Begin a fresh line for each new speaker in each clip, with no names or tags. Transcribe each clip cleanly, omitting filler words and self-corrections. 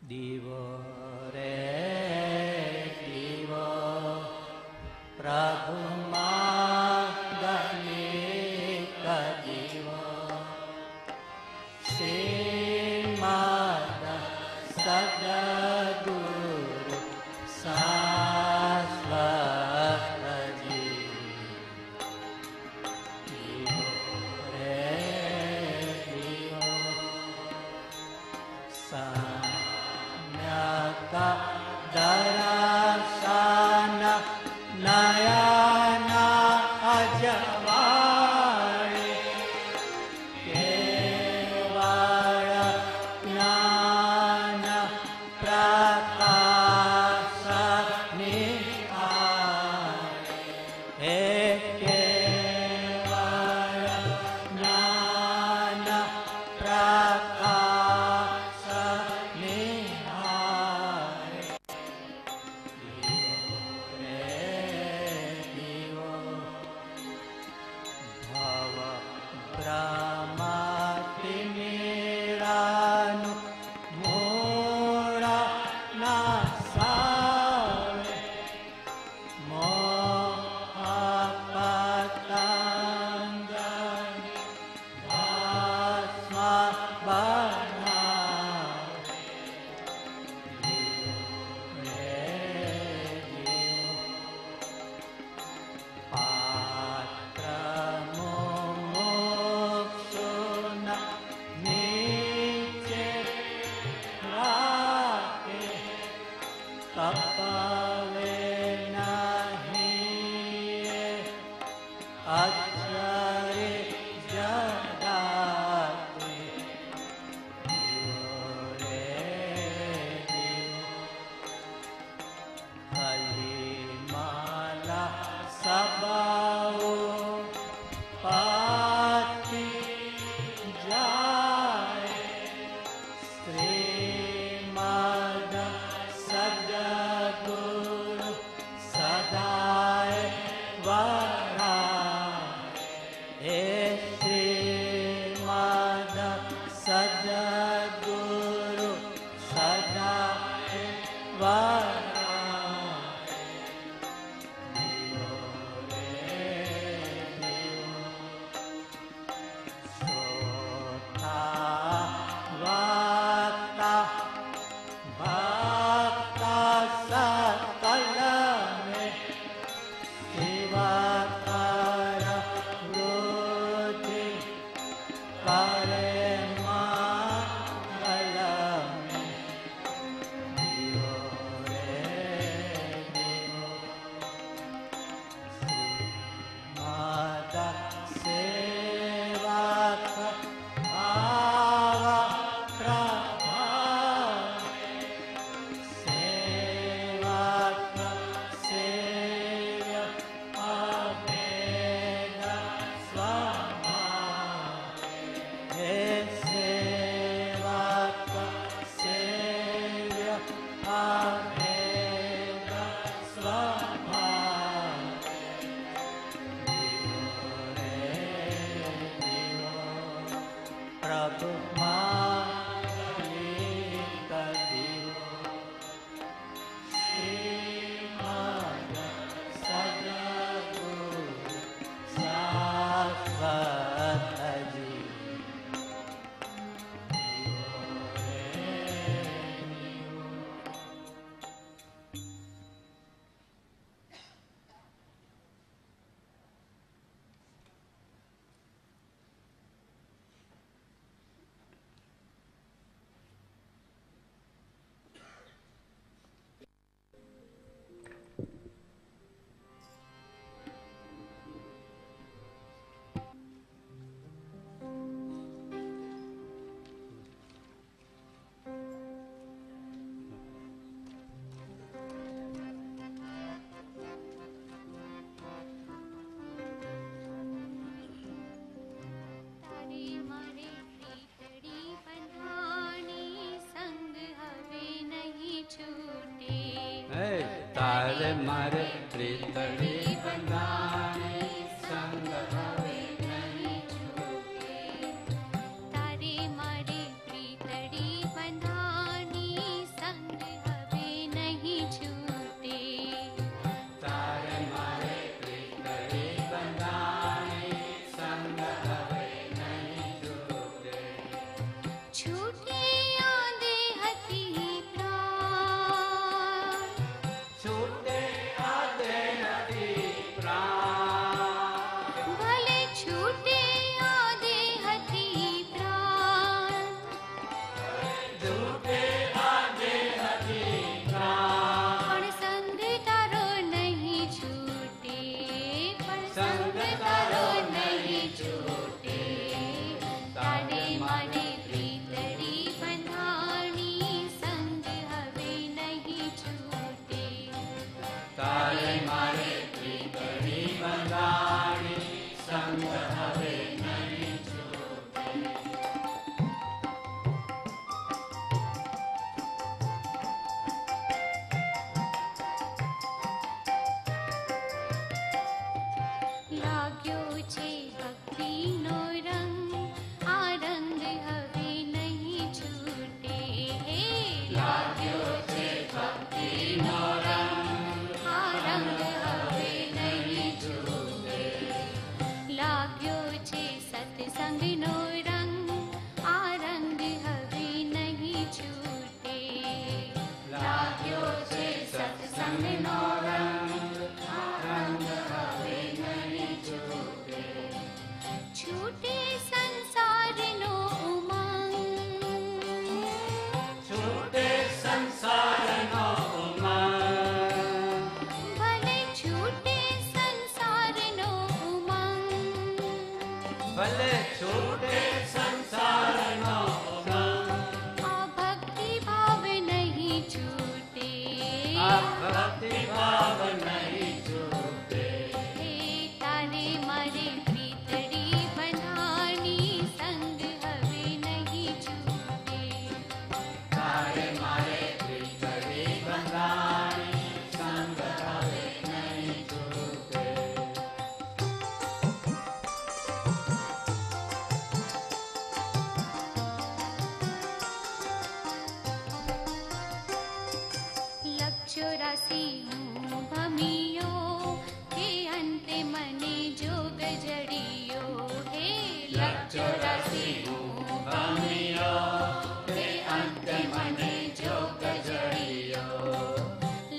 દીવો રે દીવો પ્રભુમાં ગણિત દીવો શ્રીમદ સદગુરુ શાશ્વતજી દીવો રે દીવો દર્શન નયન અજવાળે કેવળ જ્ઞાન પ્રકાશ નિહાળે હે કેવળ જ્ઞાન પ્રકાશ નિહાળે अक्षरे जगाते दियो रे दियो खली माला सबाओ पाती जाए श्रीमद सद्गुरु सदाए वराए श्रीमद सद्गुरु सदाए वराए दियो रे दियो श्रोता वाता भक्ता सकल में शिवाकार वृद्धि करे मंगल में दियो रे दियो श्रीमद सेवक भाव प्रभाव सेवक सेव्य अभेद स्वभाव हे सेवक सेव्य अभेद स्वभाव दियो रे दियो प्रभु मालिक दियो श्रीमद सद्गुरु शाश्वत जी दियो रे दियो
तारे मारे प्रीतड़ी बंधानी संग हवे नहीं छूटे
तारे मारे प्रीतड़ी बंधानी संग हवे
नहीं छूटे तारे मारे प्रीतड़ी बंधानी संग हवे नहीं छूटे
तारे मारे प्रीतड़ी बंधानी संग हवे नहीं छूटे
छूटे आदे हती प्राण
छूटे आदे नदी प्राण
भले छूटे आदे हती प्राण
छूटे आदे नदी प्राण
पण संग तारो नहीं छूटे पण संग तारो नहीं छूटे तारे मारे प्रीतड़ी बंधानी संग हवे नहीं छूटे
तारे मारे प्रीतड़ी बंधानी संग हवे नहीं छूटे
लाग्यो छे भक्ति नो रंग आ रंग हवे नहीं छूटे लाग्यो छे भक्ति नो रंग आ रंग हवे नहीं छूटे लाग्यो छे सत्संग नो रंग आ रंग हवे नहीं छूटे लाग्यो छे सत्संग नो रंग आ रंग हवे नहीं छूटे छूटे संसार नो उमंग
छूटे संसार नो उमंग
भले छूटे संसार नो उमंग
ભલે છૂટે સંસારનો સંગ
આ ભક્તિ ભાવ નહીં છૂટે
આ ભક્તિ ભાવ નહીં છૂટે
હે તારે મારે પ્રીતડી બંધાણી સંગ હવે નહીં છૂટે
તારે મારે પ્રીતડી બંધાણી સંગ હવે નહીં છૂટે
લક્ષોરાસી હું ભમિયો હે અંતે મને જોગ જડિયો હે લક્ષોરાસી હું
ભમિયો તે અંતે મને જોગ જડિયો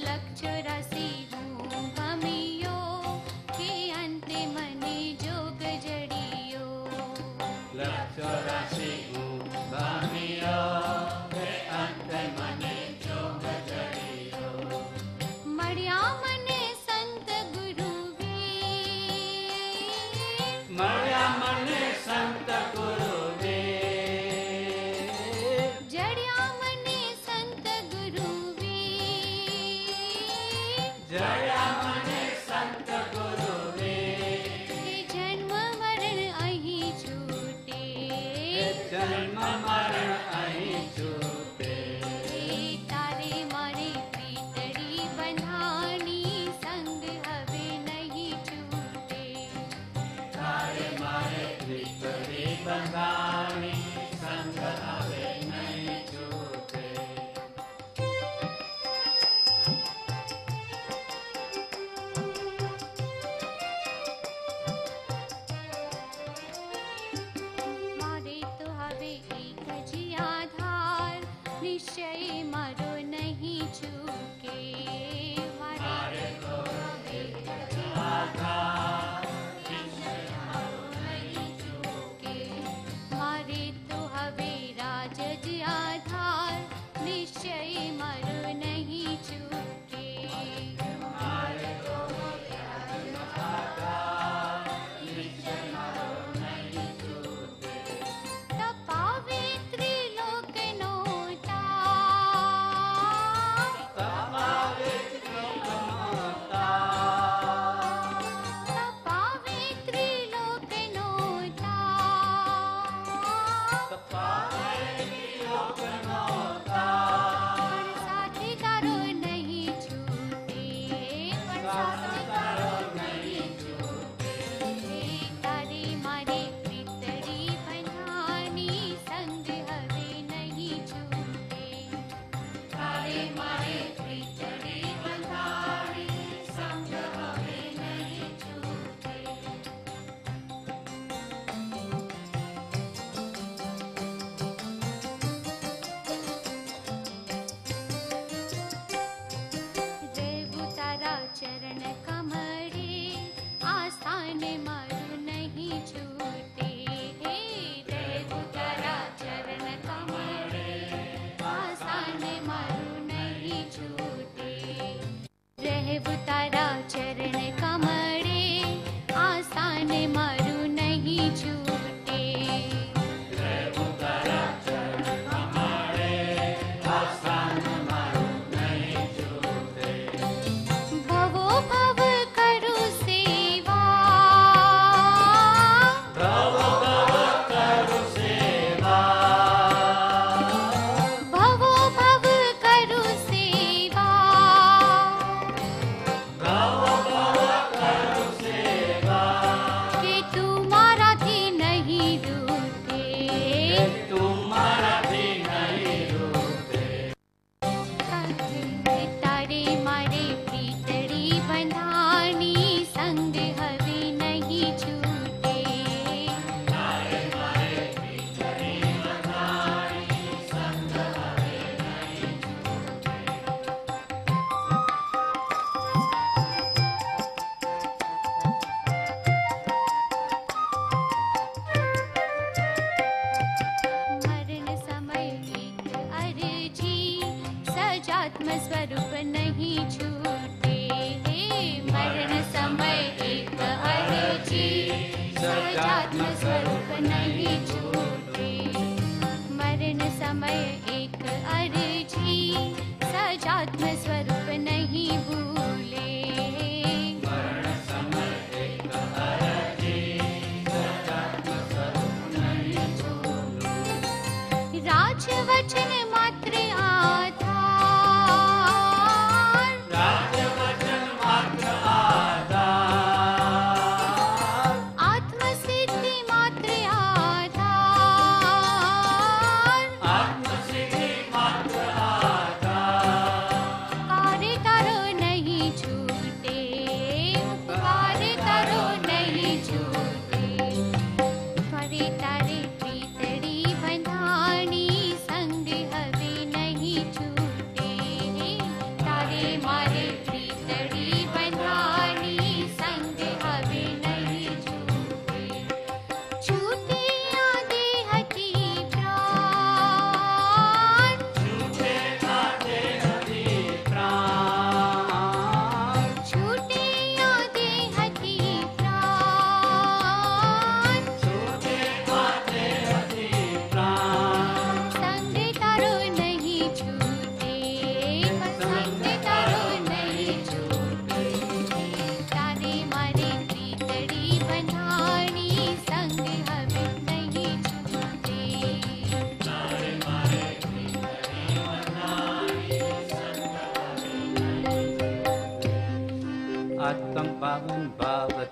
લક્ષોરાસી હું ભમિયો હે અંતે મને જોગ જડિયો
લક્ષરાશિ હું ભમિયો તે અંતે મને જોગ જડિયો
મળ્યા મને સંત ગુરુ
મળ્યા મને સંત ગુરુદેવ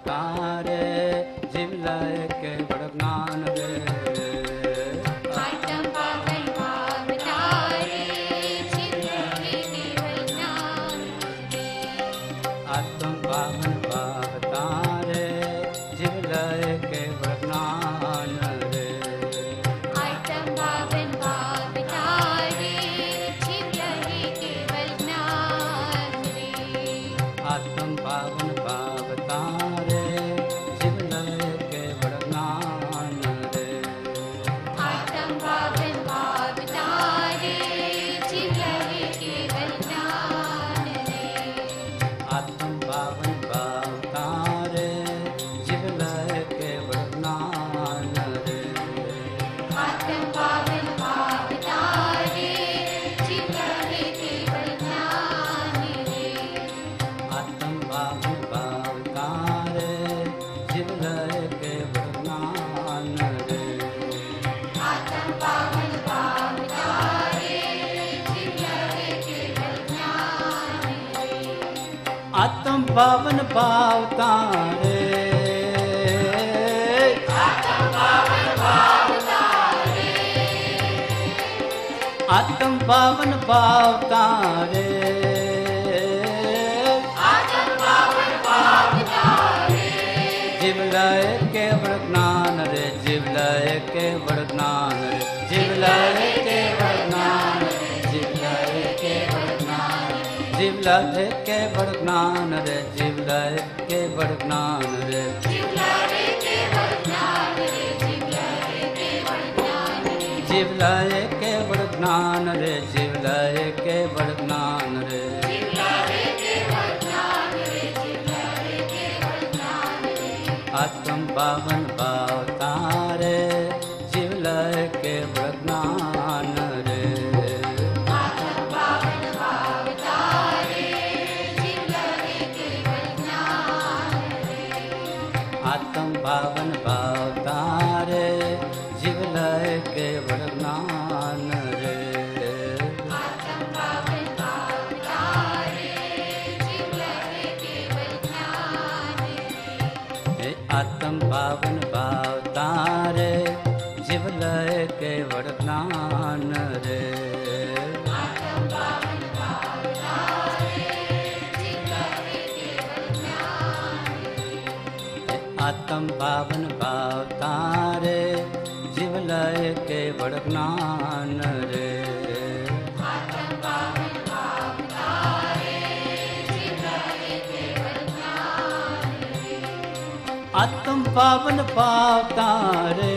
તારે જીવલાય કેવળ જ્ઞાન રે
આત્મ પાવન ભાવ તારે જીવલાય કેવળ જ્ઞાન રે
આત્મ પાવન ભાવ તારે જીવલાય કેવળ જ્ઞાન રે
આત્મ પાવન ભાવ તારે જીવલાય કેવળ જ્ઞાન રે
આત્મ પાવન ભાવ તારે જીવલાય કેવળ જ્ઞાન રે
આત્મ પાવન ભાવ તારે જીવલાય કેવળ જ્ઞાન રે
આત્મ પાવન ભાવ તારે જીવલાય કેવળ જ્ઞાન રે
આત્મ પાવન ભાવ તારે જીવલાય કેવળ જ્ઞાન રે
આત્મ પાવન ભાવ તારે જીવલાય કેવળ જ્ઞાન રે
આત્મ પાવન ભાવ તારે જીવલાય કેવળ જ્ઞાન રે
આત્મ પાવન ભાવ તારે આત્મ પાવન ભાવ તારે જીવલાય કેવળ જ્ઞાન રે જીવલાય કેવળ જ્ઞાન રે જીવલાય કેવળ જ્ઞાન રે જીવલાય કેવળ જ્ઞાન જીવલાય કેવળ જ્ઞાન રે જીવલાય કેવળ જ્ઞાન રે
જીવલાય કેવળ જ્ઞાન રે જીવલાય કેવળ જ્ઞાન રે
જીવલાય કેવળ જ્ઞાન રે જીવલાય કેવળ જ્ઞાન રે
જીવલાય કેવળ જ્ઞાન રે જીવલાય કેવળ જ્ઞાન રે
આત્મ પાવન ભાવ તારે જીવલાય કેવળ જ્ઞાન રે
આત્મ પાવન ભાવ તારે જીવલાય કેવળ જ્ઞાન રે
આત્મ પાવન ભાવ તારે જીવલાય કેવળ જ્ઞાન રે
આત્મ પાવન ભાવ તારે જીવલાય કેવળ જ્ઞાન રે
હે આત્મ પાવન ભાવ તારે જીવલાય કેવળ જ્ઞાન રે
આત્મ પાવન ભાવ તારે જીવલાય કેવળ જ્ઞાન રે
આત્મ પાવન ભાવ તારે જીવલાય કેવળ જ્ઞાન રે
આત્મ પાવન ભાવ તારે જીવલાય કેવળ જ્ઞાન રે
આત્મ પાવન ભાવ તારે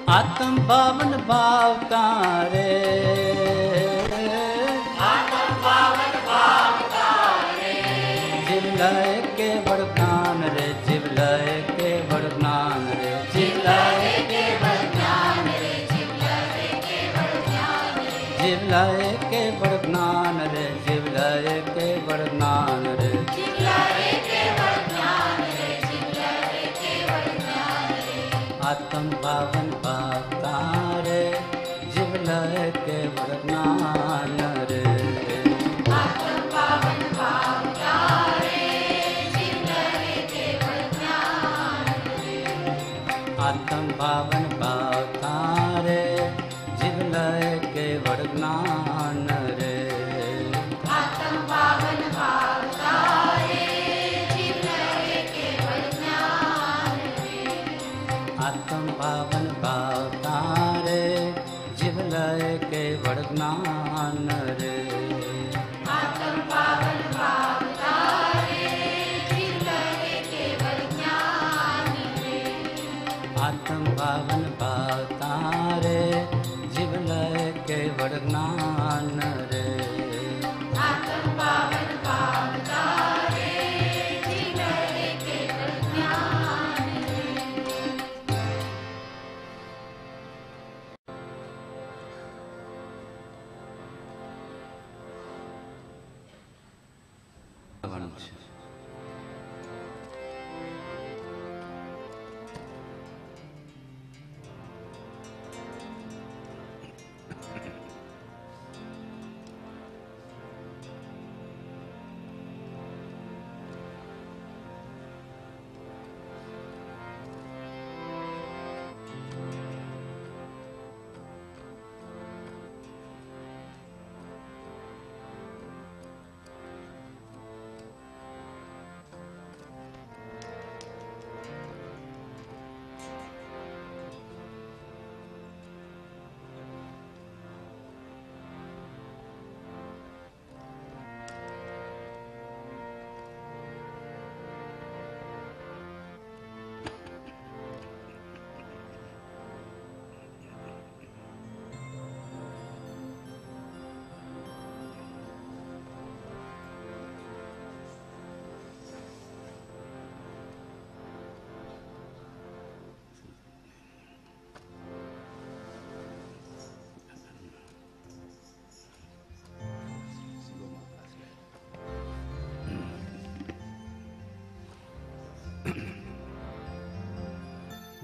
આત્મ પાવન ભાવ તારે જીવલાય કેવળ જ્ઞાન રે જીવલાય કેવળ જ્ઞાન રે જીવલાય
કેવળ જ્ઞાન રે જીવલાય કેવળ જ્ઞાન રે
જીવલાય કેવળ જ્ઞાન રે જીવલાય કેવળ જ્ઞાન રે
જીવલાય કેવળ જ્ઞાન રે જીવલાય કેવળ જ્ઞાન રે
આત્મ પાવન ભાવ તારે જીવલાય કેવળ જ્ઞાન રે
આત્મ પાવન ભાવ તારે જીવલાય કેવળ જ્ઞાન રે
આત્મ પાવન ભાવ તારે જીવલાય કેવળ જ્ઞાન રે
આત્મ પાવન ભાવ તારે જીવલાય કેવળ જ્ઞાન રે
આત્મ પાવન ભાવ તારે જીવલાય કેવળ જ્ઞાન રે
આત્મ પાવન ભાવ તારે જીવલાય કેવળ જ્ઞાન રે
આત્મ પાવન ભાવ તારે જીવલાય કેવળ જ્ઞાન રે
આત્મ પાવન ભાવ તારે જીવલાય કેવળ જ્ઞાન રે
આવવાનું છે.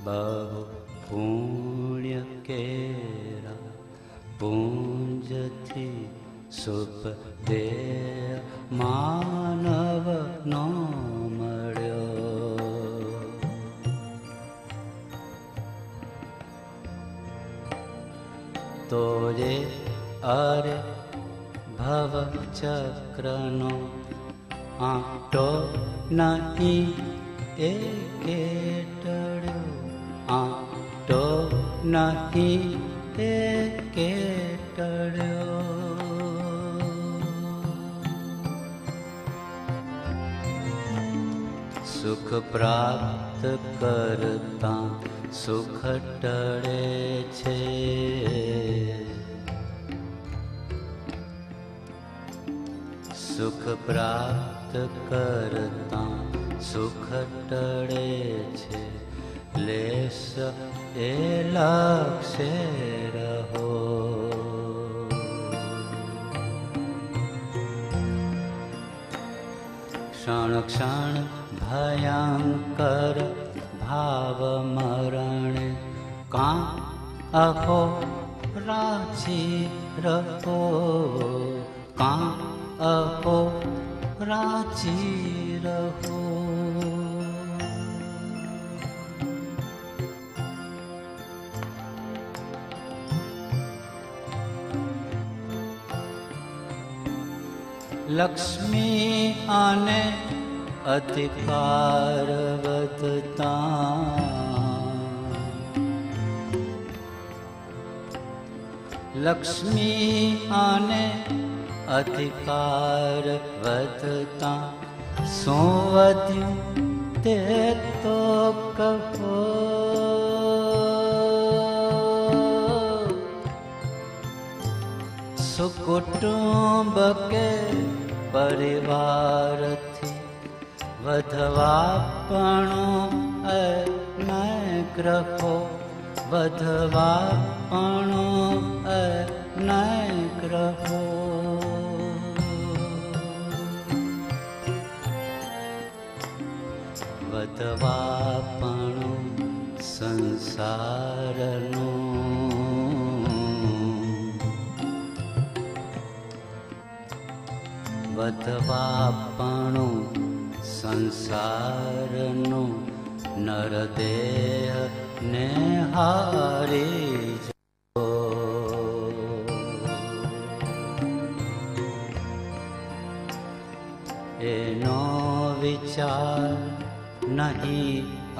बहु पुण्य केरा पूंजथी शुभ देह मानव नो मळ्यो। तो ये अरे भव चक्रनो आटो नहीं एके टळ्यो, आटो नहीं एके टळ्यो। सुख प्राप्त करता सुख टळे छे, सुख प्राप्त करता सुख टळे छे। लेस ए लक्ष्य रहो, क्षण क्षण भयंकर भाव मरण का अहो राजी रहो, का अहो राजी रहो। लक्ष्मी आने अधिकार वधता, लक्ष्मी आने अधिकार वधता। सो वध्यु ते तो कहो, सुकुटुंब के परिवार थी वधवापणो न ग्रहो, वधवापणो न ग्रहो। वधवापणो संसारनो, वधवापणो संसारनो नरदेह ने हारी जो। एनो विचार नहीं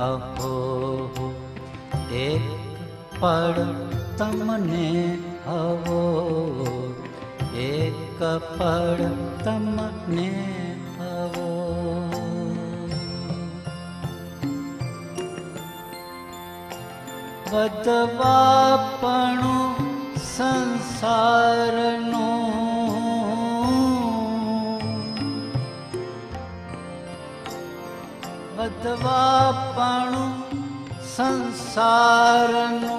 अहो, एक पड़ तमने हवो, एक पड़ तमने हवो। वधवापणो संसारनो, वधवापणो संसारनो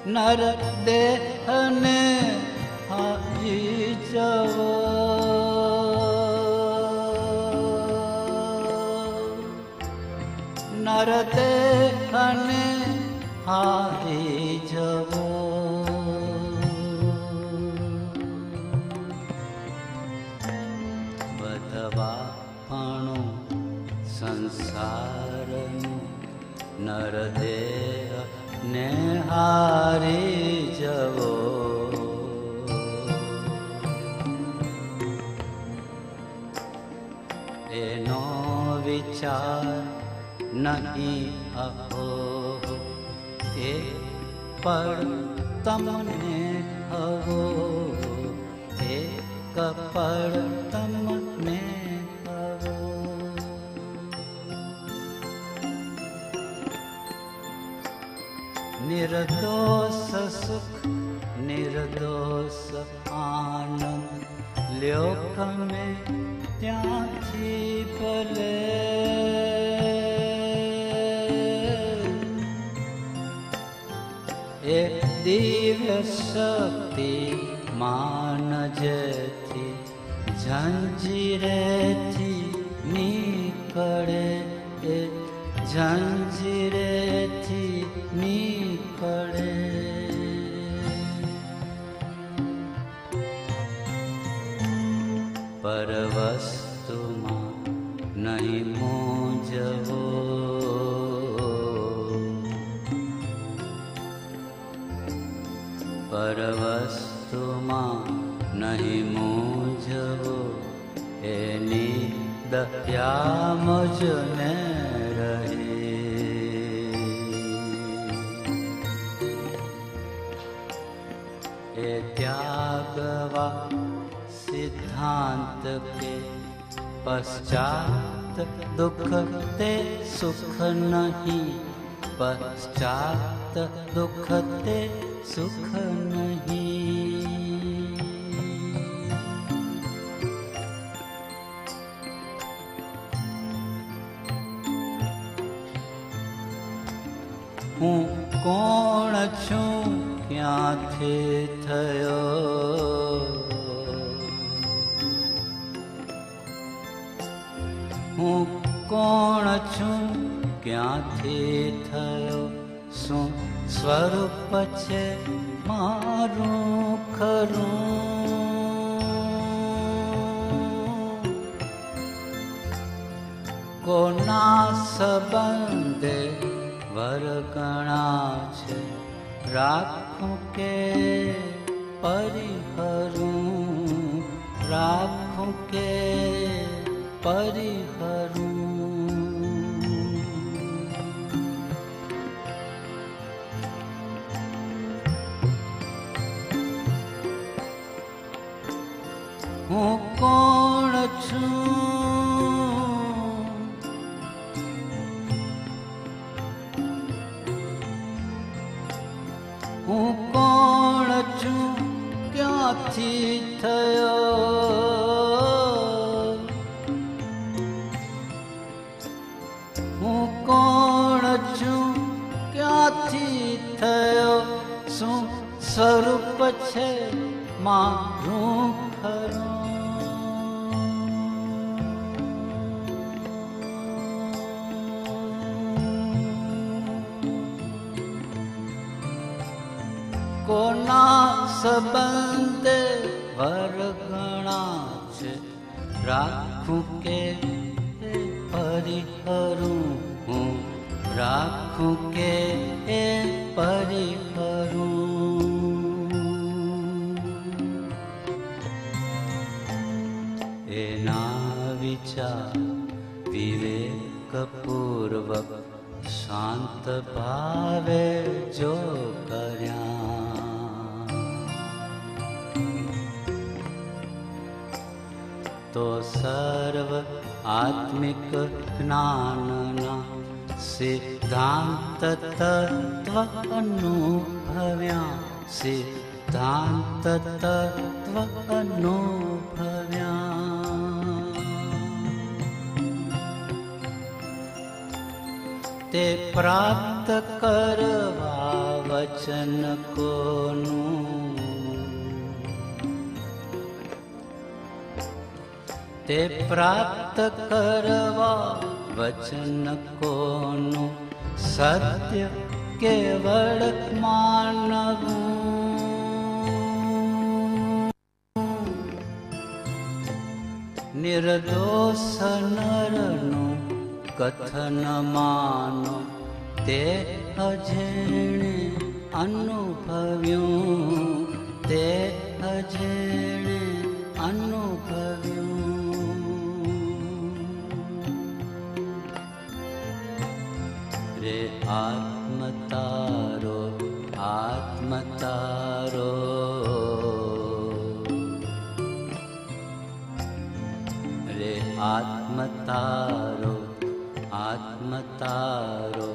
नर देहने हारी जवो। नर देहने हारी जवो। वधवापणो संसारनो नरदेह ने हारी जवो। एनो विचार नहीं अहो, एक पड़ तमने हवो, एक पड़ तमने हवो। निर्दोष सुख निर्दोष आनंद, लोक में त्याथी भले। एक दिव्य शक्ति मान जेथी झंझीरेथी निकळे, झंझीरेथी નીકળે. પરવસ્તુમાં નહીં મૂંઝવો, પરવસ્તુમાં નહીં મૂંઝવો, એની દયા મુજને રહે. એ ત્યાગવા સિદ્ધાંત કે પશ્ચાત દુઃખ તે સુખ નહીં, પશ્ચાત દુઃખ તે સુખ નહીં. હું કોણ છું, ક્યાંથી થયો, હું કોણ છું, ક્યાંથી થયો, શું સ્વરૂપ છે મારું ખરું. કોના સંબંધે વરગણા છે, રાખું કે પરિહરું, રાખું કે પરિહરું. હું કોણ છું, હું કોણ છું, ક્યાંથી થયો, હું કોણ છું, ક્યાંથી થયો, શું સ્વરૂપ છે મારું ખરું. કોના સંબંધે વરગણા છે, રાખું કે પરિહરું, હું રાખું કે પરિહરું. એના વિચાર વિવેકપૂર્વક શાંત ભાવે જો કર્યા, તો સર્વ આત્મિક જ્ઞાનના સિદ્ધાંત તત્વ અનુભવ્યા, સિદ્ધાંત તત્વ અનુભવ્યા. તે પ્રાપ્ત કરવા વચન કોનું, તે પ્રાપ્ત કરવા વચન કોનું, સત્ય કેવળ માનવું. નિર્દોષ નરનું કથન માનો, તે અજેણે અનુભવ્યું, તે અજેણે અનુભવ્યું. રે આત્મતારો, આત્મતારો, રે આત્મતારો, આત્મતારો,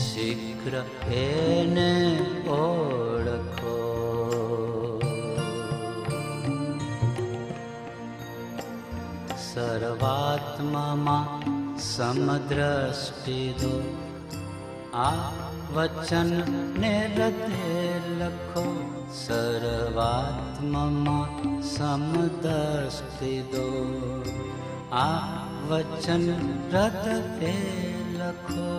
શીઘ્ર એને ઓળખો. સર્વાત્મામાં સમદ્રષ્ટિ દો, આ વચન ને હૃદય લખો. સર્વાત્મામાં સમદ્રષ્ટિ દો, આ વચન હૃદય લખો.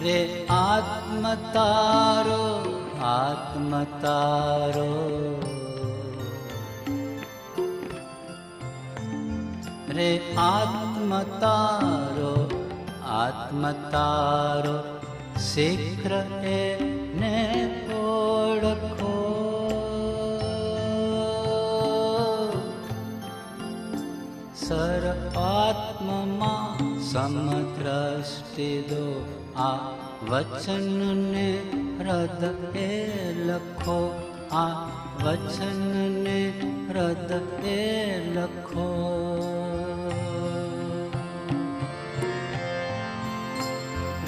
रे आत्म तारो, आत्म तारो, रे आत्म तारो, आत्म तारो, शीघ्र एने ओळखो, સર આત્મમાં સમદ્રષ્ટિ દો, આ વચનને હૃદયે લખો, આ વચનને હૃદયે લખો.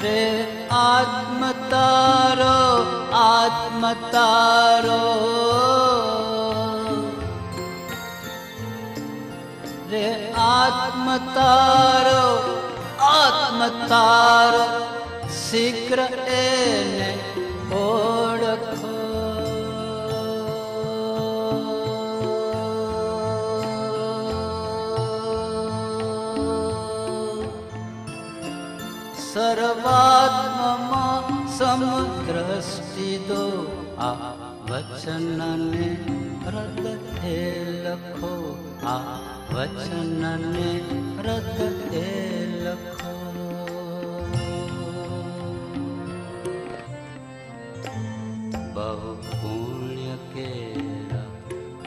રે આત્મ તારો, આત્મ તારો, રે આત્મ તારો, આત્મ તારો, શીઘ્ર એને ઓળખો. સર્વાત્મમાં સમદ્રષ્ટિ દો, આ વચનને હૃદયે લખો, આ વચનને હૃદયે લખો. બહુ પુણ્ય કેરા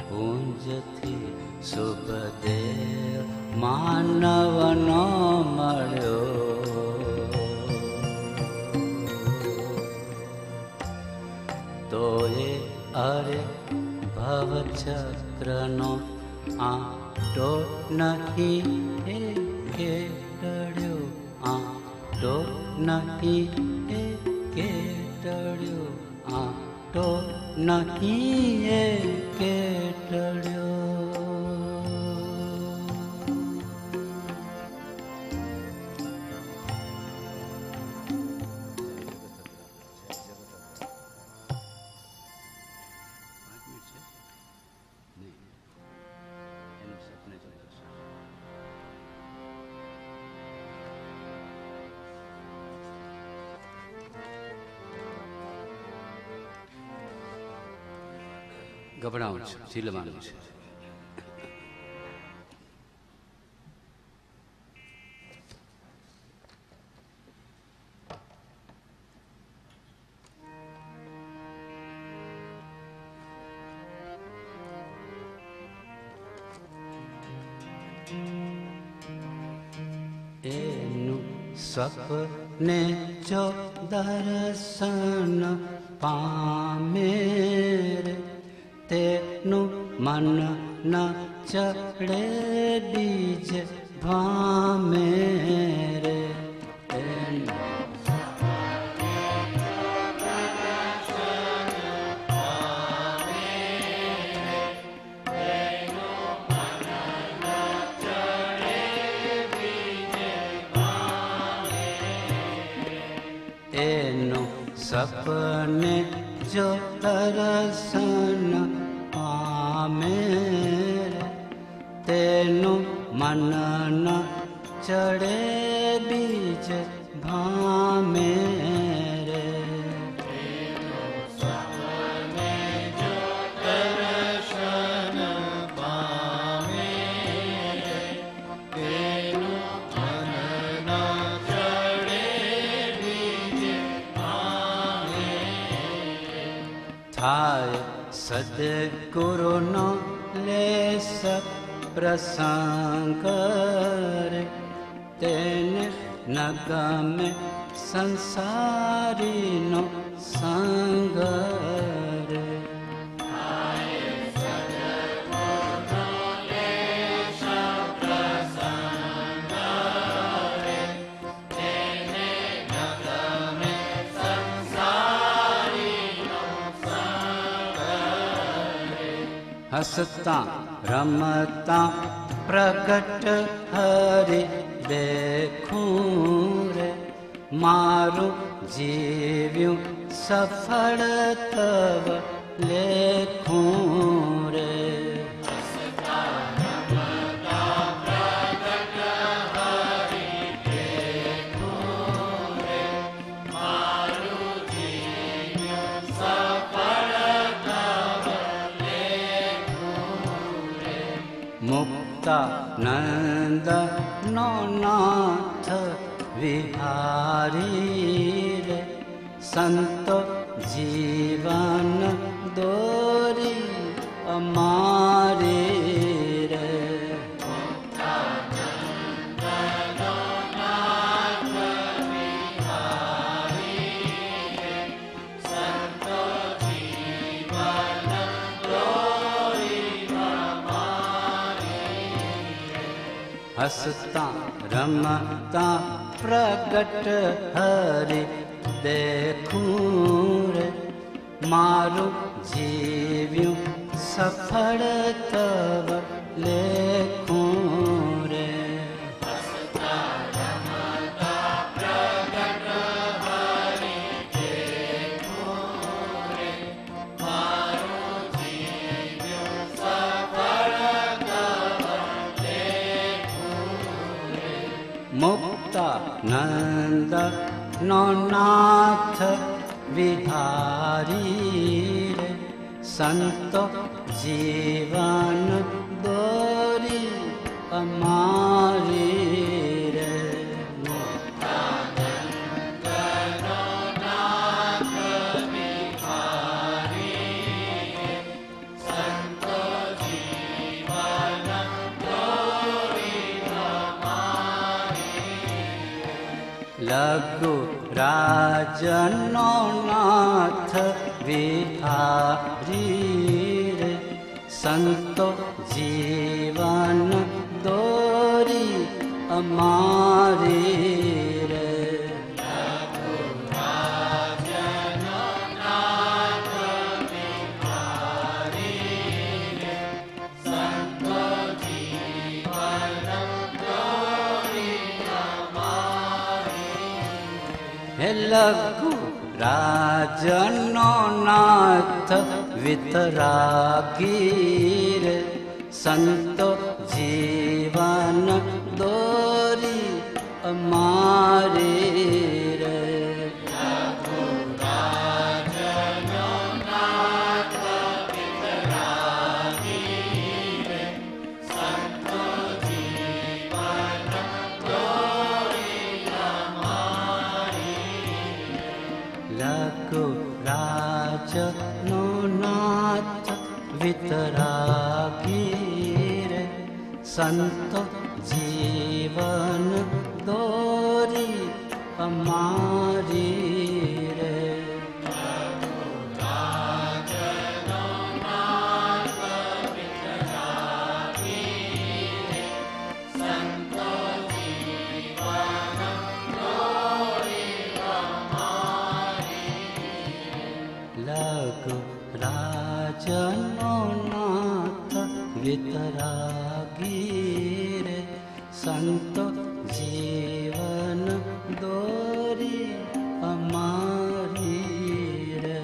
પુંજથી શુભ દેહ માનવનો મળ્યો, તો એ અરે ભવચક્રનો આટો નહીં એ કેટડ્યો, આટો નહીં એ કેટડ્યો, આટો નહીં એ કેટડ્યો. ગભરાવું છું, ઝીલવાનું છે. એનું સપને જો દર્શન પામે રે, તેનું મન ન ચડે બીજે ભામે રે. એનું સપને જો દર્શન પામે રે, તેનું મન ન ચડે બીજ ભામે રે. થાય સદગુરુનો લેસ પ્રસંગ રે, તેને ન ગમે સંસારીનો સંગ રે. હસતા રમતા પ્રગટ હરિ દેખું રે, મારું જીવ્યું સફળ તવ લેખું રે.
હસતા રમતા પ્રગટ હરિ દેખું રે,
મુક્તાનંદ નો નાથ વિહારી રે સંતો જીવન દોરી અમારી રે હસતા રમતા પ્રગટ હરિ દેખું રે મારું જીવ્યું સફળ તવ લેખું રે મુક્તાનંદ નો નાથ વિહારી રે સંતો જીવન દોરી અમારી રે લઘુ રાજનો નાથ વિહારી રે સંતો જીવન દોરી અમારી રે હે લઘુ રાજનો નાથ વિતરાગી રે સંતો જીવન દોરી અમારી રે લઘુ રાજનો નાથ વિતરાગી રે સંતો જીવન દોરી અમારી રે લઘુ રાજનો નાથ વિતરાગી રે સંતો જીવન દોરી અમારી રે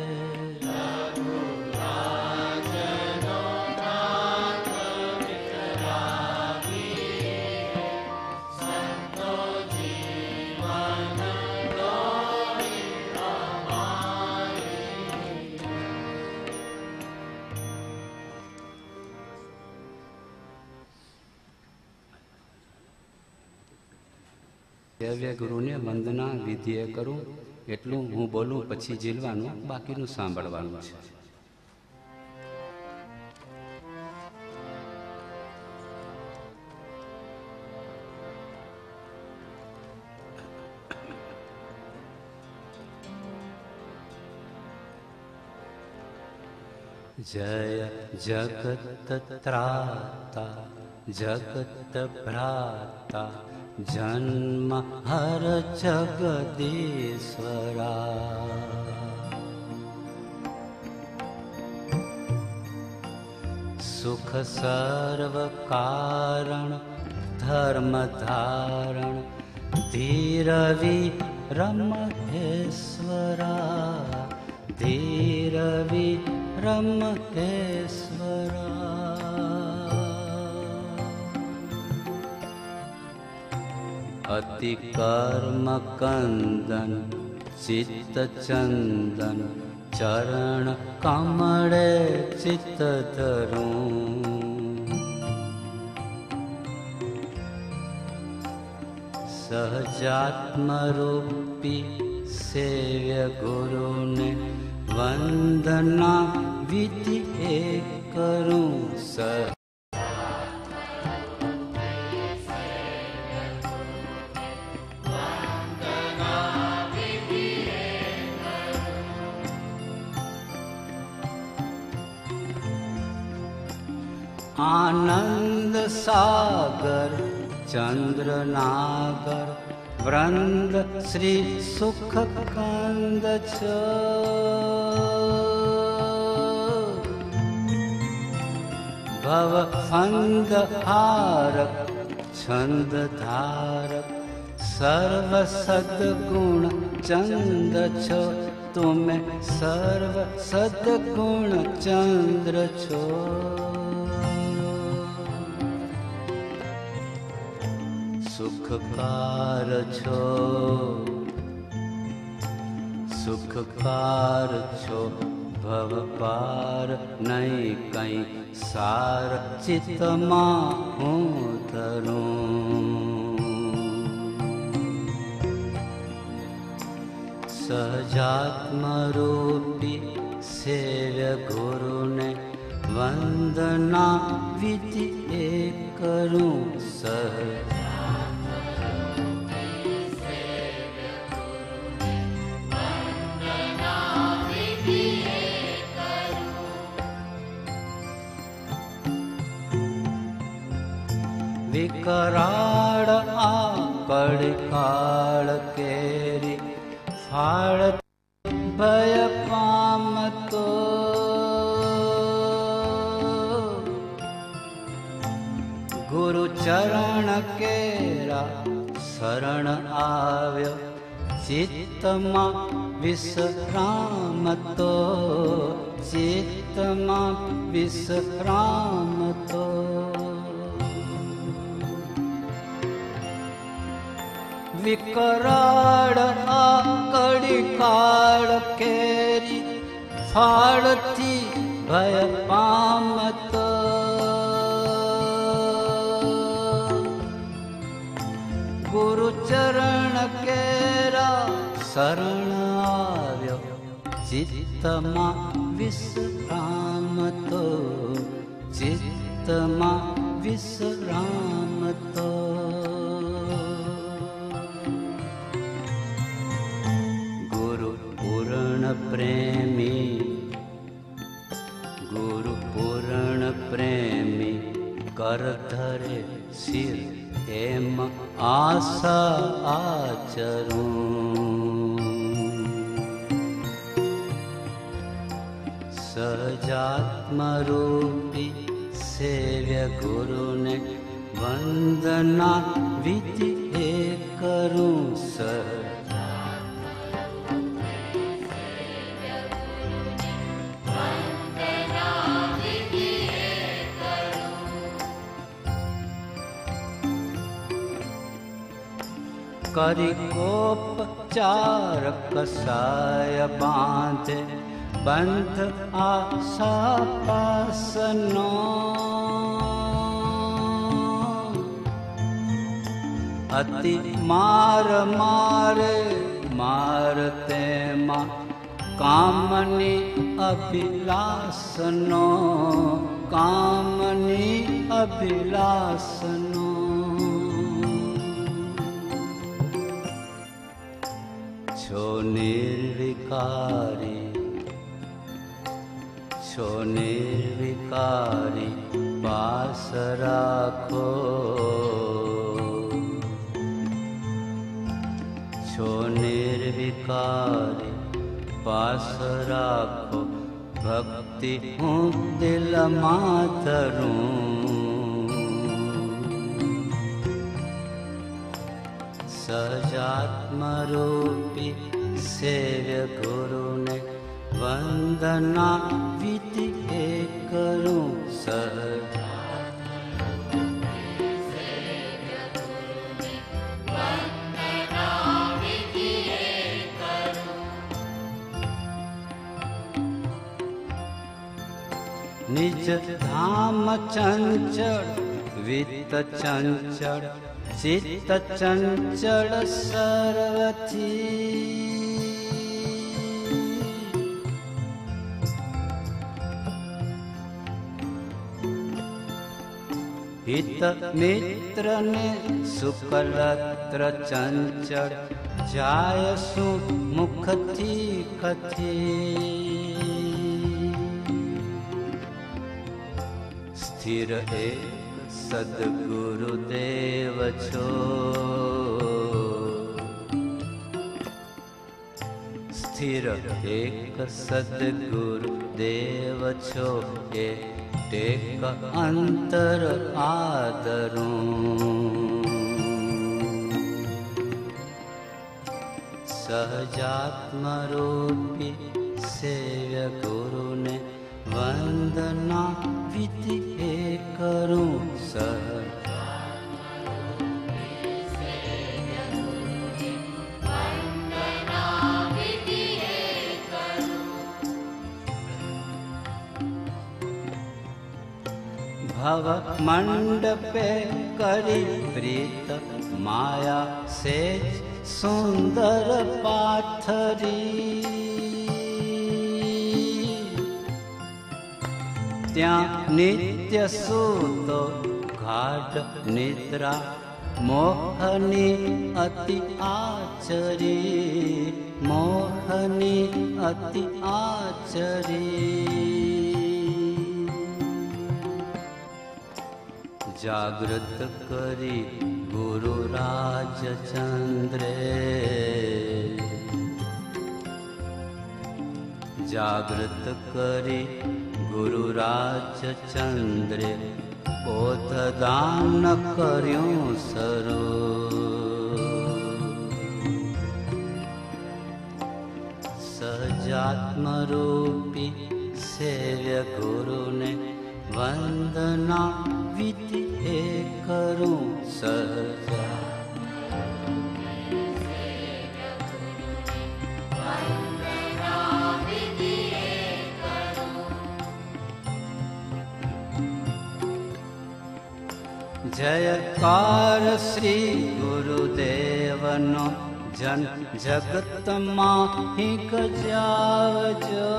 દિવ્ય ગુરુને વંદના વિધિએ કરું એટલું હું બોલું પછી ઝીલવાનું બાકીનું સાંભળવાનું છે. જય જગત ત્રાતા જગત ભ્રાતા જન્મ હર જગદીશ્વરા સુખ સર્વ કારણ ધર્મ ધારણ ધીર વિરમહેશ્વરા ધીર વિરમહેશ્વરા અતિ કર્મ કંદન ચિત્ત ચંદન ચરણ કમળે ચિત્ત ધરું સહજાત્મરૂપી સેવ્ય ગુરુને વંદના વિધિ એ કરું સર. આનંદ સાગર ચંદ્રનાગર વૃંદ શ્રી સુખ કંદ છો. ભવ ફંદ હારક છંદ ધારક સર્વ સદગુણ ચંદ છો. તુમે સર્વ સદગુણ ચંદ્ર છો. સુખકાર છો, સુખકાર છો, ભવ પાર નહીં કઈ સાર ચિત્તમાં હું ધરું. સહજાત્મરૂપી સેવ્ય ગુરુને વંદના વિધિ એ કરું સહજ. વિકરાળ આકળ કાળ કેરી ફાળ ભય પામતો. ગુરુ ચરણ કેરા શરણ આવ્યો ચિત્તમાં વિશ્રામતો. ચિત્તમાં વિશ્રામતો. વિકરાળ આકડી કાળ કેરી ફાળથી ભય પામતો. ગુરુ ચરણ કેરા શરણ આવ્યો ચિત્તમાં વિશ્રામતો. ચિત્તમાં વિશ્રામતો. પ્રેમી ગુરુ પૂર્ણ પ્રેમી કર ધરે શિર એમ આશા આચરું. સહજાત્મરૂપી સેવ્ય ગુરુને વંદના વિધિ એ કરું સર. કરી કોપચાર કસાય બાંધે બંધ આશા પાસનો. અતિ માર મારે માર તેમાં કામની અભિલાષનો. કામની અભિલાષનો. છો નિર્વિકારી છો નિર્વિકારી પાસ રાખો. છો નિર્વિકારી પાસ રાખો. ભક્તિ હું દિલમાં ધરું. સહજાત્મરૂપી સેવ્ય ગુરુને વંદના વિધિ એ કરું સહજ. નિજ ધામ ચંચળ વિત ચંચળ ચિત્ત ચંચળ સર્વથી હિત મિત્ર ને શુક્લત્ર ચંચળ જાય શું મુખથી કથી સ્થિર એક સદગુરુદેવ છો સ્થિર એક સદગુરુદેવ છો એ ટેક અંતર આદરું સહજાત્મરૂપી સેવ્ય ગુરુને વંદના વિધિ એ કરું ભવ મંડપે કરી પ્રીત માયા સે સુંદર પાથરી ત્યાં નિત્ય સૂતો ઘાટ નિદ્રા મોહની અતિ આચરી મોહની અતિ આચરી જાગૃત કરી ગુરુ રાજચંદ્રે જાગૃત કરી ગુરુ રાજચંદ્રે બોધદાન કર્યું સરું સહજાત્મરૂપી સેવ્ય ગુરુને વંદના વિધિ એ કરું સહજા જયકાર શ્રી ગુરુદેવનો જન જગતમાં હિ ગજાવજો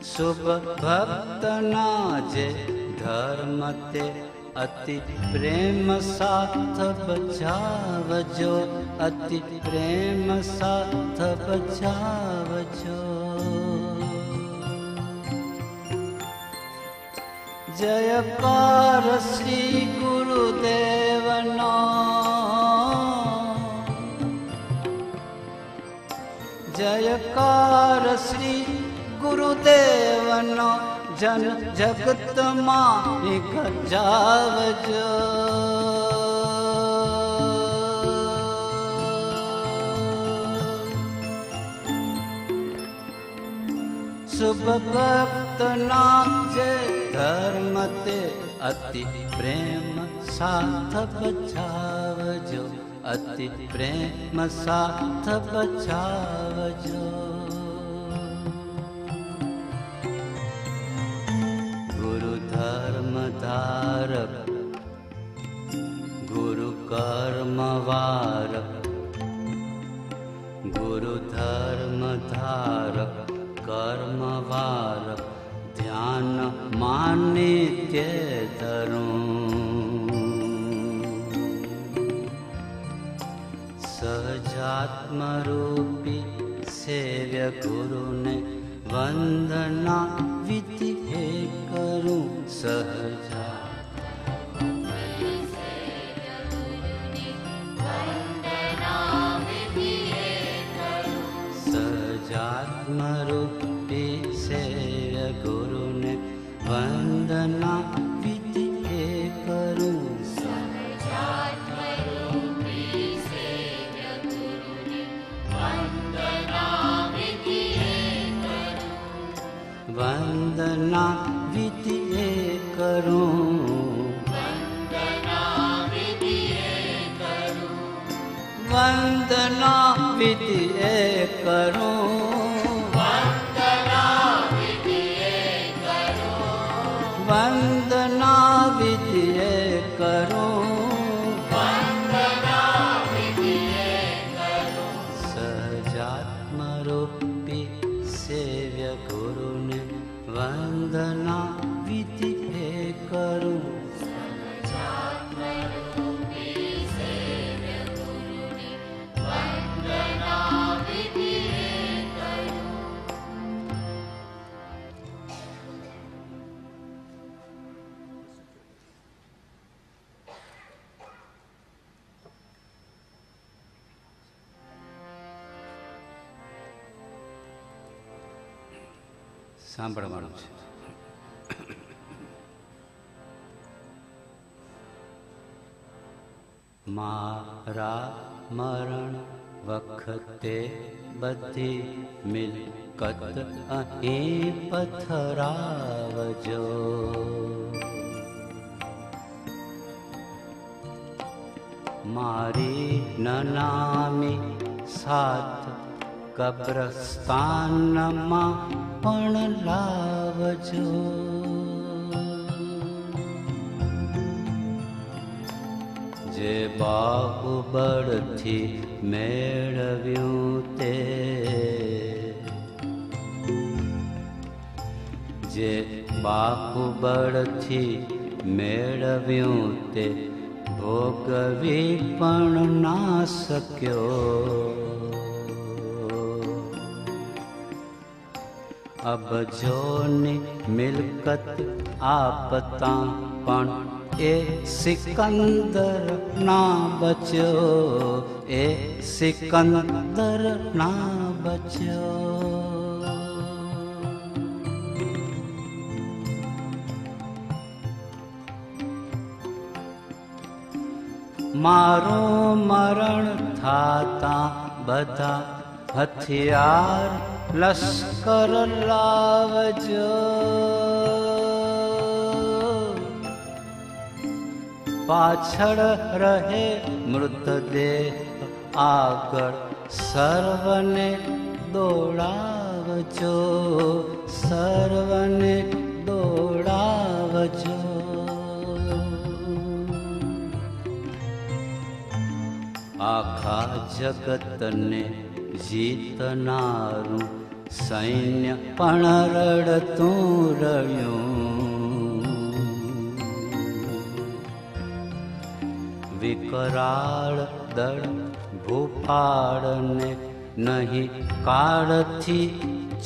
શુભ ભક્તના જે ધર્મ તે અતિ પ્રેમ સાથ બજાવજો અતિ પ્રેમ સાથ બજાવજો જયકાર શ્રી ગુરુદેવનો જયકાર શ્રી ગુરુદેવનો જન જગતમાં ગજાવજો શુભ ભક્તના જે ધર્મ તે અતિ પ્રેમ સાથ બચાવજો અતિ પ્રેમ સાથ બચાવજો ધર્મધારક ગુરુ કર્મવારક ગુરુ ધર્મધારક કર્મવારક ધ્યાન માનિત્ય ધરું સહજાત્મરૂપી સેવ્ય ગુરુને વંદના વિધિ એ કરું સહજા સહજાત્મરૂપી સેવ્ય ગુરુને વંદના વિધિ એ કરું વંદના વિધિ એ કરું વંદના વિધિ એ કરું વંદના સાંભળવાનું છે. મારા મરણ વખતે બધી મિલકત અહીં પથરાવજો. મારી નનામી સાથ કબ્રસ્તાનમાં પણ લાવજો. જે બાહુબળથી મેળવ્યું તે, જે બાહુબળથી મેળવ્યું તે ભોગવી પણ ના શક્યો. અબજોની મિલકત આપતા પણ એ સિકંદર ના બચ્યો, એ સિકંદર ના બચ્યો. મારું મરણ થાતા બધા હથિયાર લશ્કર લાવજો. પાછળ રહે મૃતદેહ, આગળ સર્વને દોડાવજો, સર્વને દોડાવજો. આખા જગતને જીતનારું સૈન્ય પણ રડતું રહ્યું. વિકરાળ દળ ભૂપાળને નહીં કાળથી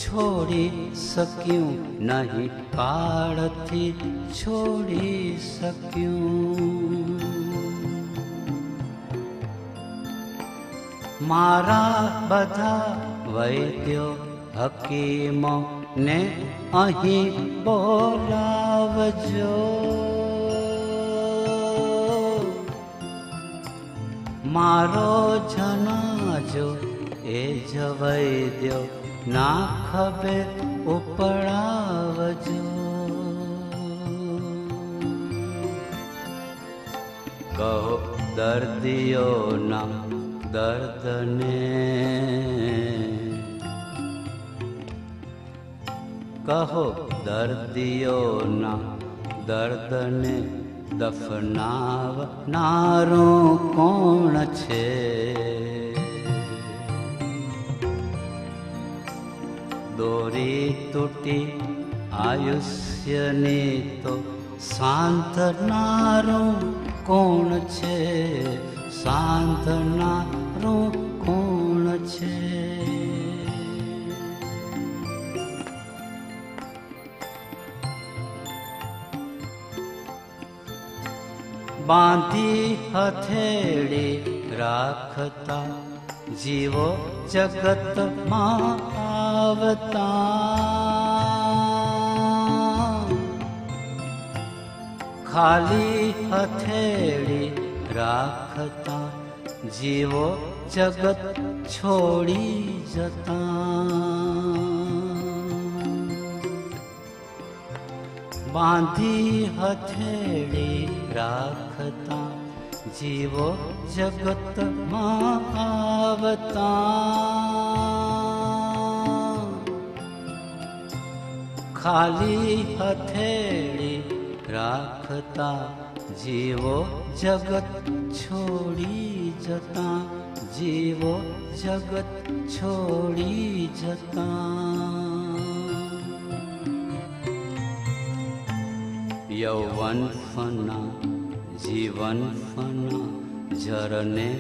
છોડી શક્યું, નહીં કાળથી છોડી શક્યું. મારા બધા વૈદ્યો હકીમો ને અહીં બોલાવજો. મારો જનાજો એ જ વૈદ્યો ના ખભે ઉપડાવજો. કહો દર્દીઓના દર્દને, કહો દર્દીઓના દર્દને દફનાવનારું કોણ છે? દોરી તૂટી આયુષ્યની તો સાંધનારું કોણ છે? સાંધનારું કોણ છે? બાંધી હથેળી રાખતા જીવો જગતમાં આવતા, ખાલી હથેળી રાખતા જીવો જગત છોડી જતા. બાંધી હથેળી રાખતા જીવો જગતમાં આવતા, ખાલી હથેળી રાખતા જીવો જગત છોડી જતા, જીવો જગત છોડી જતા. યૌવન ફના જીવન ફના, જરને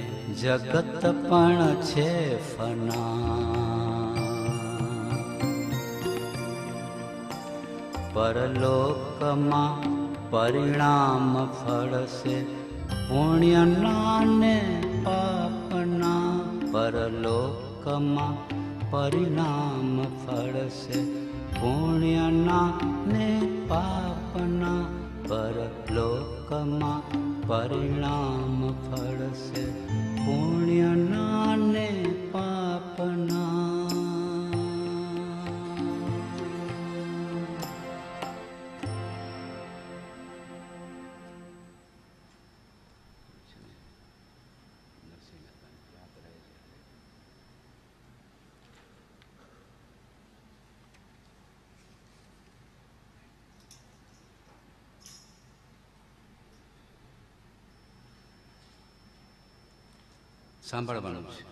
જગત પણ છે ફના. પરલોકમાં પરિણામ ફળશે પુણ્યના ને પાપના. પરલોકમાં પરિણામ ફળશે પુણ્યના ને પાપના પરલોકમાં પરિણામ ફળશે. પુણ્યના ને પાપના. સાંભળવાનું છે.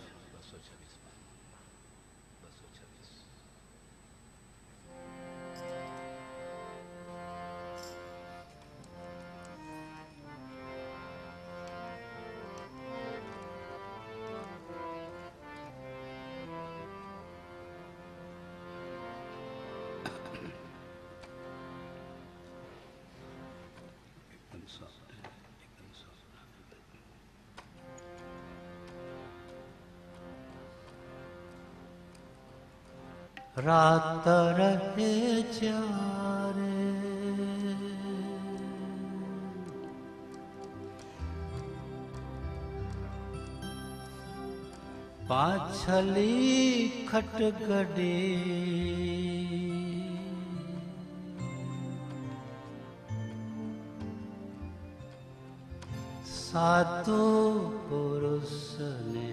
રાત રહે જ્યારે પાછલી ખટગડે સાધુ પુરુષને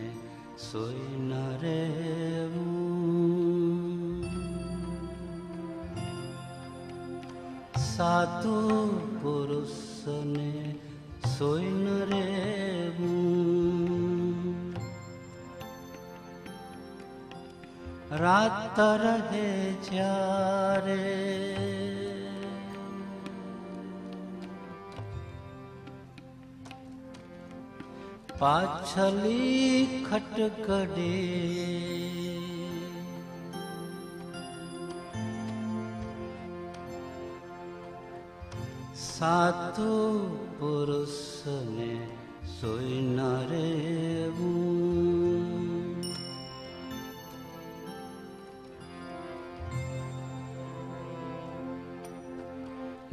સોઈ ન રહેવું. સાધુ પુરુષને સોઈ ન રહેવું. રાત રહે જ્યારે પાછલી ખટગડે સાધુ પુરુષને સોઈ ન રહેવું.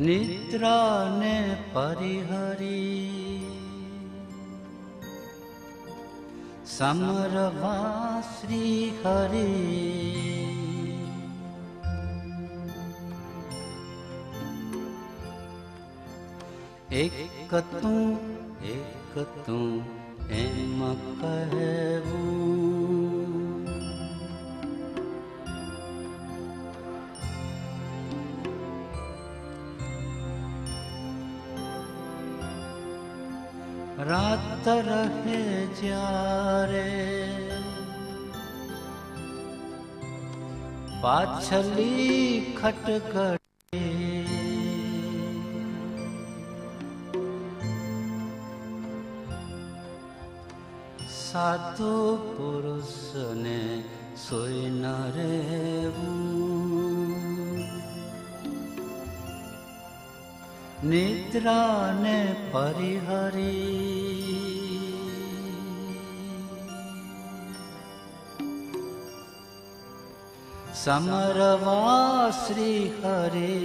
નિદ્રાને પરિહરી સમરવા શ્રી હરિ. એક તું એમ કહેવું. રાત રહે જ્યારે પાછલી ખટગડે સાધુ પુરુષને સોઈ ન રહેવું. નિદ્રાને પરિહરી સમરવા શ્રી હરે.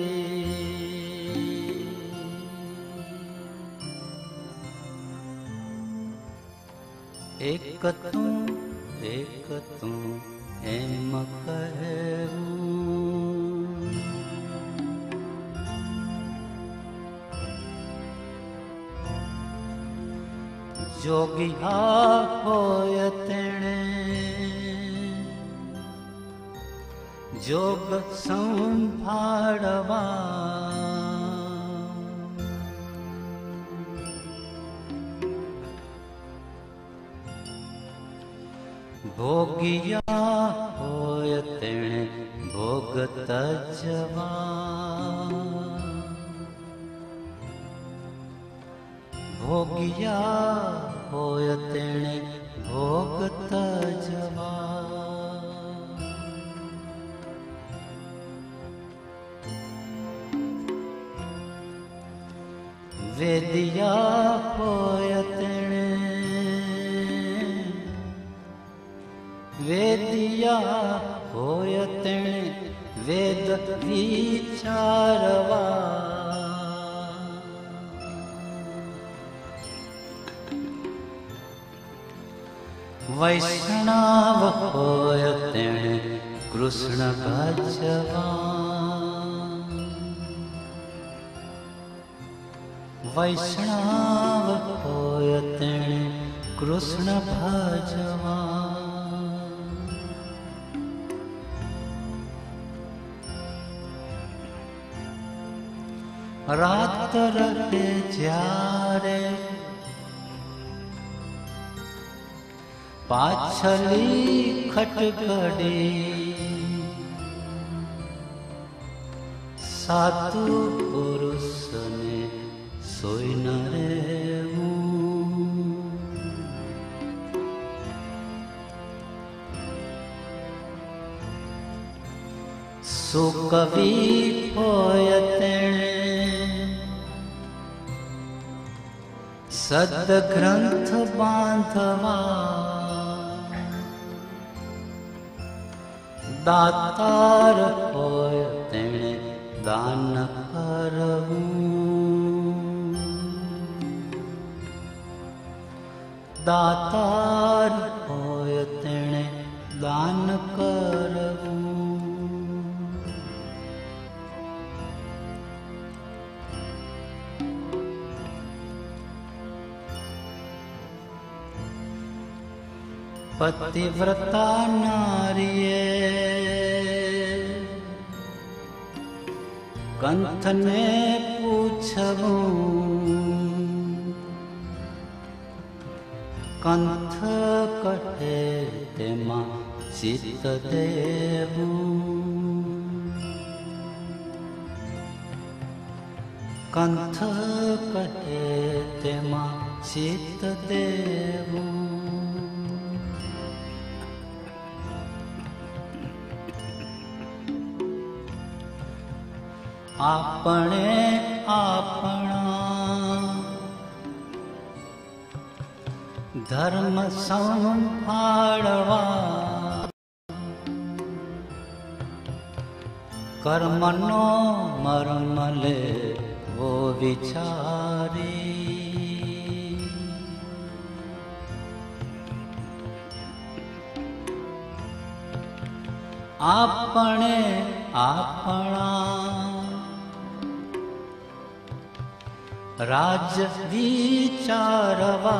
એક તું એમ કહેવું. જોગિયા હોય તેણે જોગ સંભાળવા. ભોગિયા હોય તેણે ભોગ તજવા. ભોગિયા હોય તેણે ભોગ તજવા. વેદિયા હોય તેણે વેદિયા હોય તેણે વેદ વિચારવા. વૈષ્ણવ હોય તેણે કૃષ્ણ ભજવા. વૈષ્ણવ હોય તેણે કૃષ્ણ ભજવા. રાત રહે જ્યારે પાછલી ખટખડી, સાધુ પુરુષને સોઈ ન રહેવું. સુકવિ હોય તેણે સદગ્રંથ બાંધવા. દાતાર હોય તેણે દાન કરવું. દાતાર હોય તેણે દાન કરવું. પતિવ્રતા નારીએ કંથને પૂછવું. કંથ કહે તેમાં ચિત્ત દેવું. કંથ કહે તેમાં ચિત્ત દેવું. આપણે આપણા ધર્મ સંભાળવા. કર્મનો મર્મ લેવો વિચારી. આપણે આપણા રાજ વિચારવા.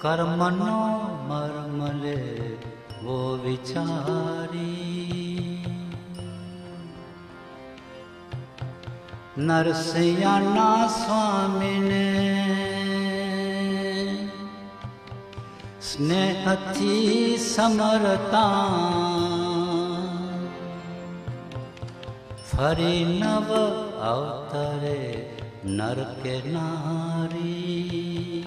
કર્મનો મર્મ લેવો વિચારી. નરસિંહના સ્વામીને સ્નેહથી સમરતા. ફરી નવ અવતરે નર કે નારી.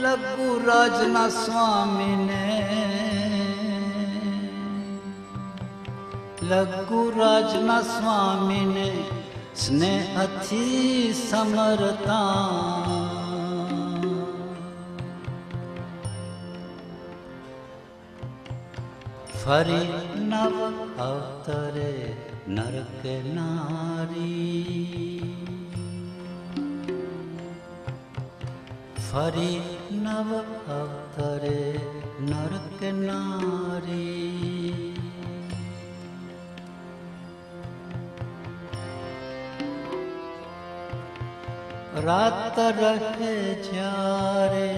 લઘુરાજના સ્વામીને લઘુરાજના સ્વામીને સ્નેહથી સમરતા. ફરી નવ અવતરે નર કે નારી. ફરી નવ અવતરે નર કે નારી. રાત રહે જ્યારે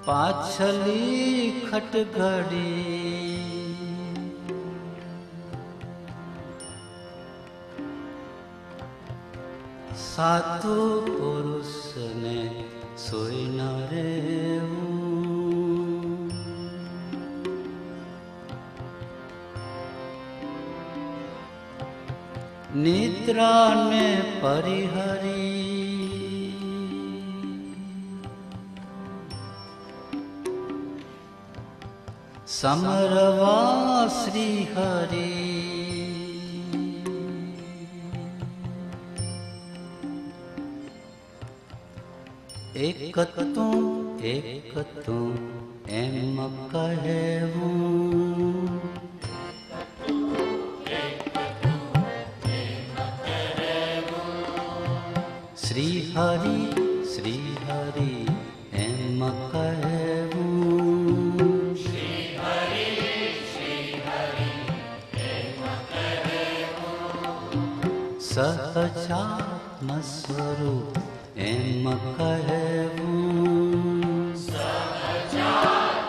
પાછલી ખટઘડી, સાધુ પુરુષને સોઈ ન રહેવું. નિદ્રાને પરિહરી સમરવા શ્રી હરિ. એક તું એમ કહેવું, શ્રી હરિ એમ કહેવું, સહજાત્મ સ્વરૂપ એમ કહેવું, સહજાત્મ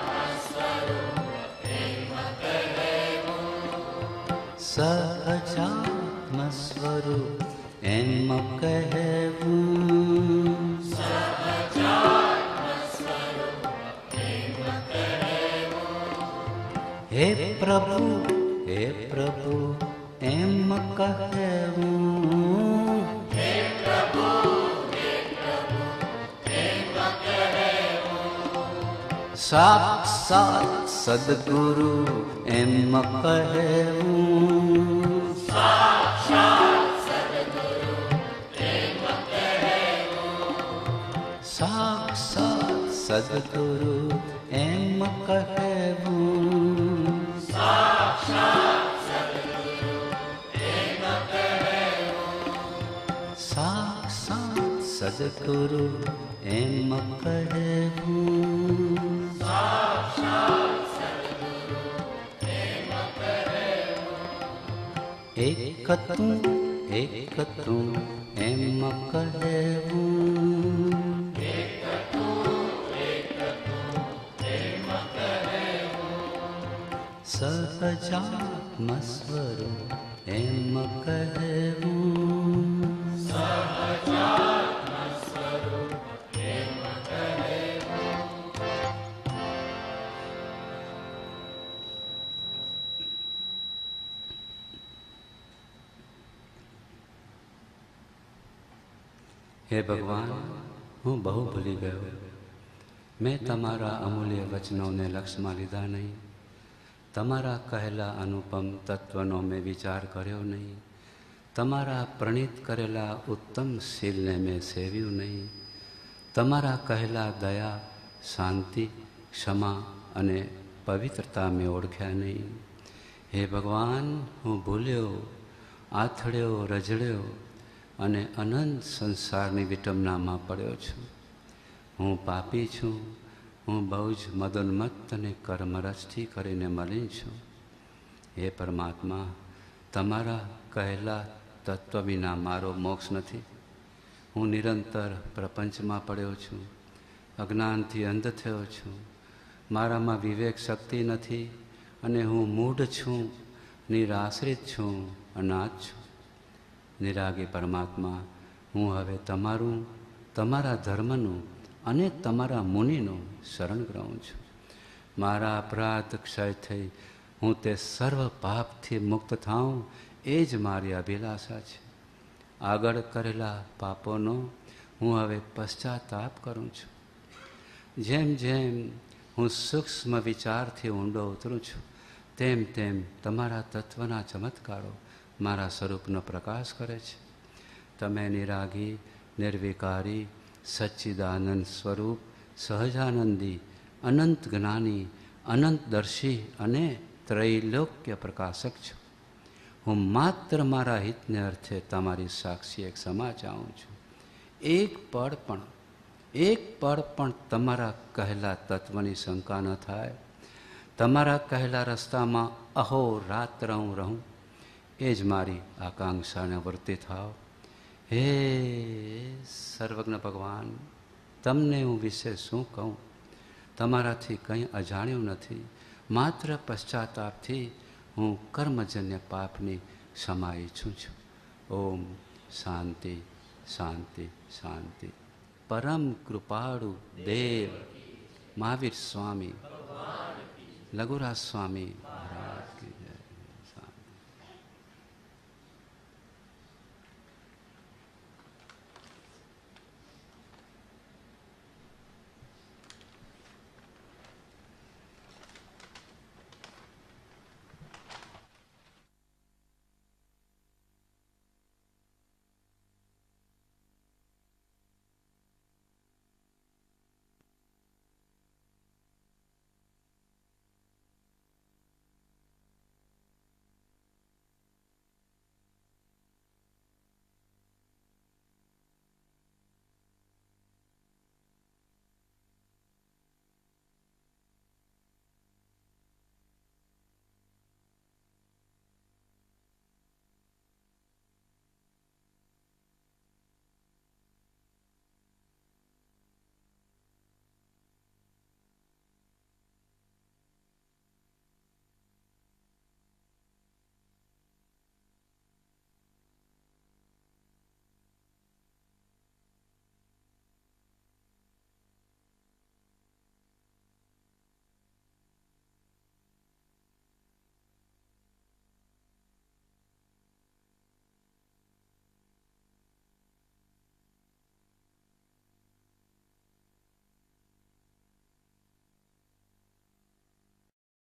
સ્વરૂપ એમ કહેવું, હે પ્રભુ એમ કહેવું, સાક્ષાત સદગુરુ એમ કહેવું, સાક્ષાત સદગુરુ એમ કહેવું, સાક્ષાત સદગુરુ એમ કહેવું, એક તું એમ કહેવું, સહજાત્મ સ્વરૂપ એમ કહેવું, હે ભગવાન, હું બહુ ભૂલી ગયો. મેં તમારા અમૂલ્ય વચનોને લક્ષમાં લીધા નહીં. તમારા કહેલા અનુપમ તત્વનો મેં વિચાર કર્યો નહીં. તમારા પ્રણીત કરેલા ઉત્તમ શીલને મેં સેવ્યું નહીં. તમારા કહેલા દયા, શાંતિ, ક્ષમા અને પવિત્રતા મેં ઓળખ્યા નહીં. હે ભગવાન, હું ભૂલ્યો, આથડ્યો, રજડ્યો અને અનંત સંસારની વિટંબનામાં પડ્યો છું. હું પાપી છું. હું બહુ જ મદોન્મત્ત અને કર્મરસથી કરીને મલિન છું. હે પરમાત્મા, તમારા કહેલા તત્વ વિના મારો મોક્ષ નથી. હું નિરંતર પ્રપંચમાં પડ્યો છું. અજ્ઞાનથી અંધ થયો છું. મારામાં વિવેક શક્તિ નથી અને હું મૂઢ છું, નિરાશ્રિત છું, અનાથ છું. નિરાગી પરમાત્મા, હું હવે તમારા ધર્મનું અને તમારા મુનિનું શરણ ગ્રહું છું. મારા અપરાધ ક્ષય થઈ હું તે સર્વ પાપથી મુક્ત થાઉં એ જ મારી અભિલાષા છે. આગળ કરેલા પાપોનો હું હવે પશ્ચાતાપ કરું છું. જેમ જેમ હું સૂક્ષ્મ વિચારથી ઊંડો ઉતરું છું, તેમ તેમ તમારા તત્વના ચમત્કારો મારા સ્વરૂપનો પ્રકાશ કરે છે. તમે નિરાગી, નિર્વિકારી, સચ્ચિદાનંદ સ્વરૂપ, સહજાનંદી, અનંત જ્ઞાની, અનંતદર્શી અને ત્રૈલોક્ય પ્રકાશક છો. હું માત્ર મારા હિતને અર્થે તમારી સાક્ષી એક ક્ષમા ચાહું છું. એક પળ પણ તમારા કહેલા તત્વની શંકા ન થાય. તમારા કહેલા રસ્તામાં અહોરાત્ર હું રહું, એ જ મારી આકાંક્ષાને વર્તી થાવ. હે સર્વજ્ઞ ભગવાન, તમને હું વિશે શું કહું? તમારાથી કંઈ અજાણ્યું નથી. માત્ર પશ્ચાતાપથી હું કર્મજન્ય પાપની ક્ષમા ઈચ્છું છું. ઓમ શાંતિ શાંતિ શાંતિ. પરમ કૃપાળુ દેવ મહાવીર સ્વામી, લઘુરાજ સ્વામી,